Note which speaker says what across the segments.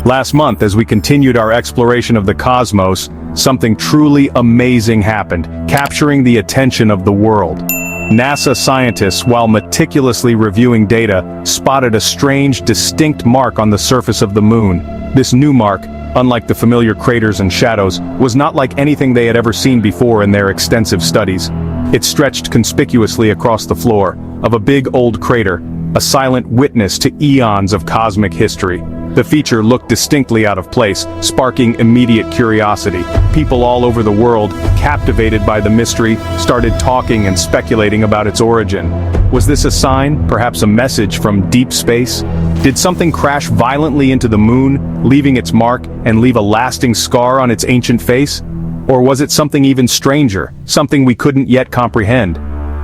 Speaker 1: Last month, as we continued our exploration of the cosmos, something truly amazing happened, capturing the attention of the world. NASA scientists, while meticulously reviewing data, spotted a strange, distinct mark on the surface of the moon. This new mark, unlike the familiar craters and shadows, was not like anything they had ever seen before in their extensive studies. It stretched conspicuously across the floor of a big old crater, a silent witness to eons of cosmic history. The feature looked distinctly out of place, sparking immediate curiosity. People all over the world, captivated by the mystery, started talking and speculating about its origin. Was this a sign, perhaps a message from deep space? Did something crash violently into the moon, leaving its mark and leave a lasting scar on its ancient face? Or was it something even stranger, something we couldn't yet comprehend?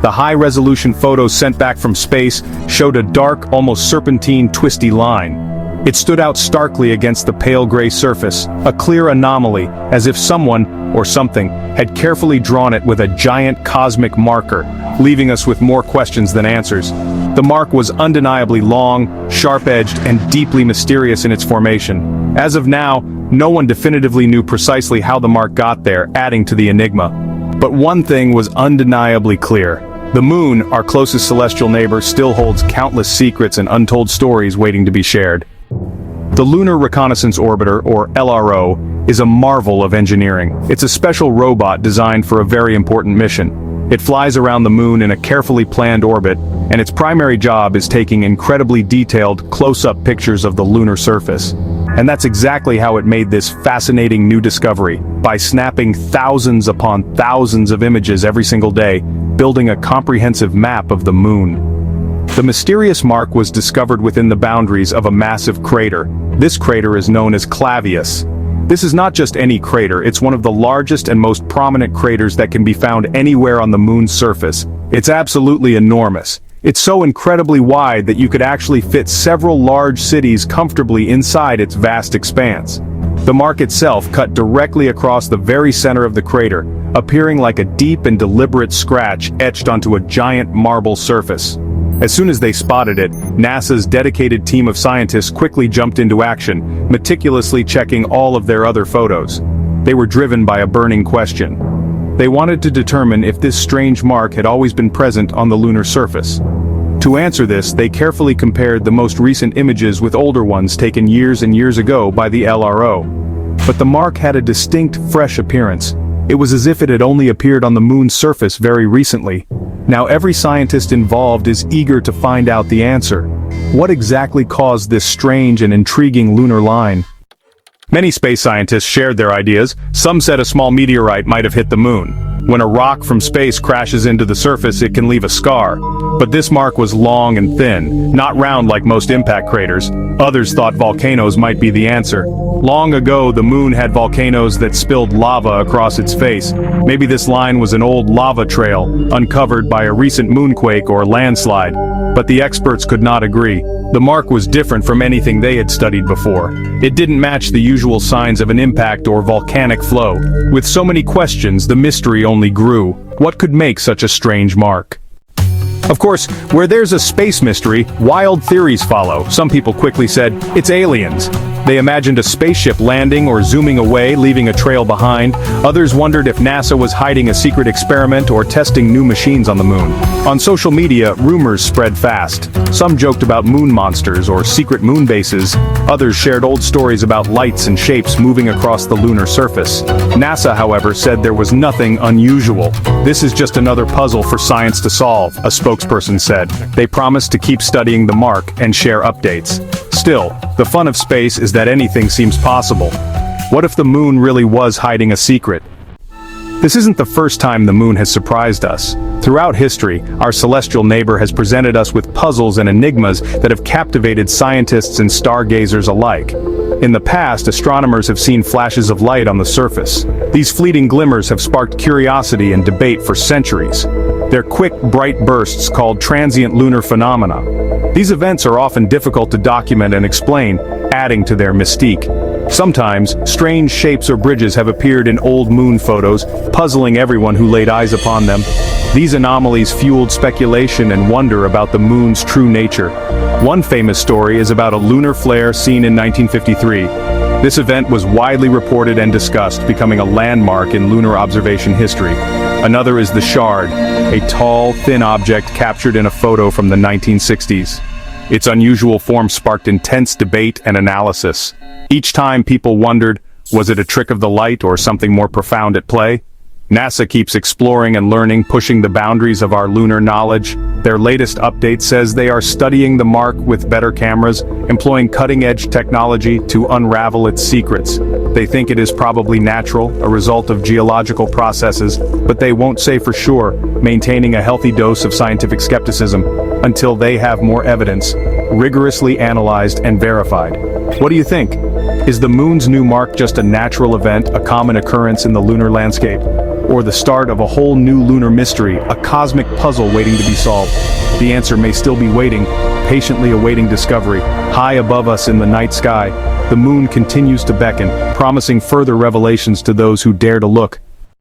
Speaker 1: The high-resolution photos sent back from space showed a dark, almost serpentine, twisty line. It stood out starkly against the pale gray surface, a clear anomaly, as if someone, or something, had carefully drawn it with a giant cosmic marker, leaving us with more questions than answers. The mark was undeniably long, sharp-edged, and deeply mysterious in its formation. As of now, no one definitively knew precisely how the mark got there, adding to the enigma. But one thing was undeniably clear. The moon, our closest celestial neighbor, still holds countless secrets and untold stories waiting to be shared. The Lunar Reconnaissance Orbiter, or LRO, is a marvel of engineering. It's a special robot designed for a very important mission. It flies around the moon in a carefully planned orbit, and its primary job is taking incredibly detailed, close-up pictures of the lunar surface. And that's exactly how it made this fascinating new discovery, by snapping thousands upon thousands of images every single day, building a comprehensive map of the moon. The mysterious mark was discovered within the boundaries of a massive crater. This crater is known as Clavius. This is not just any crater, it's one of the largest and most prominent craters that can be found anywhere on the moon's surface. It's absolutely enormous. It's so incredibly wide that you could actually fit several large cities comfortably inside its vast expanse. The mark itself cut directly across the very center of the crater, appearing like a deep and deliberate scratch etched onto a giant marble surface. As soon as they spotted it, NASA's dedicated team of scientists quickly jumped into action, meticulously checking all of their other photos. They were driven by a burning question. They wanted to determine if this strange mark had always been present on the lunar surface. To answer this, they carefully compared the most recent images with older ones taken years and years ago by the LRO. But the mark had a distinct, fresh appearance. It was as if it had only appeared on the moon's surface very recently. Now every scientist involved is eager to find out the answer. What exactly caused this strange and intriguing lunar line? Many space scientists shared their ideas. Some said a small meteorite might have hit the moon. When a rock from space crashes into the surface, it can leave a scar. But this mark was long and thin, not round like most impact craters. Others thought volcanoes might be the answer. Long ago, the moon had volcanoes that spilled lava across its face. Maybe this line was an old lava trail, uncovered by a recent moonquake or landslide. But the experts could not agree. The mark was different from anything they had studied before. It didn't match the usual signs of an impact or volcanic flow. With so many questions, the mystery only grew. What could make such a strange mark? Of course, where there's a space mystery, wild theories follow. Some people quickly said, it's aliens. They imagined a spaceship landing or zooming away, leaving a trail behind. Others wondered if NASA was hiding a secret experiment or testing new machines on the moon. On social media, rumors spread fast. Some joked about moon monsters or secret moon bases. Others shared old stories about lights and shapes moving across the lunar surface. NASA, however, said there was nothing unusual. This is just another puzzle for science to solve, a spokesperson said. They promised to keep studying the mark and share updates. Still, the fun of space is that anything seems possible. What if the moon really was hiding a secret? This isn't the first time the moon has surprised us. Throughout history, our celestial neighbor has presented us with puzzles and enigmas that have captivated scientists and stargazers alike. In the past, astronomers have seen flashes of light on the surface. These fleeting glimmers have sparked curiosity and debate for centuries. They're quick, bright bursts called transient lunar phenomena. These events are often difficult to document and explain, adding to their mystique. Sometimes, strange shapes or bridges have appeared in old moon photos, puzzling everyone who laid eyes upon them. These anomalies fueled speculation and wonder about the moon's true nature. One famous story is about a lunar flare seen in 1953. This event was widely reported and discussed, becoming a landmark in lunar observation history. Another is the Shard, a tall, thin object captured in a photo from the 1960s. Its unusual form sparked intense debate and analysis. Each time people wondered, was it a trick of the light or something more profound at play? NASA keeps exploring and learning, pushing the boundaries of our lunar knowledge. Their latest update says they are studying the mark with better cameras, employing cutting-edge technology to unravel its secrets. They think it is probably natural, a result of geological processes, but they won't say for sure, maintaining a healthy dose of scientific skepticism until they have more evidence, rigorously analyzed and verified. What do you think? Is the moon's new mark just a natural event, a common occurrence in the lunar landscape? Or the start of a whole new lunar mystery, a cosmic puzzle waiting to be solved? The answer may still be waiting, patiently awaiting discovery. High above us in the night sky, the moon continues to beckon, promising further revelations to those who dare to look.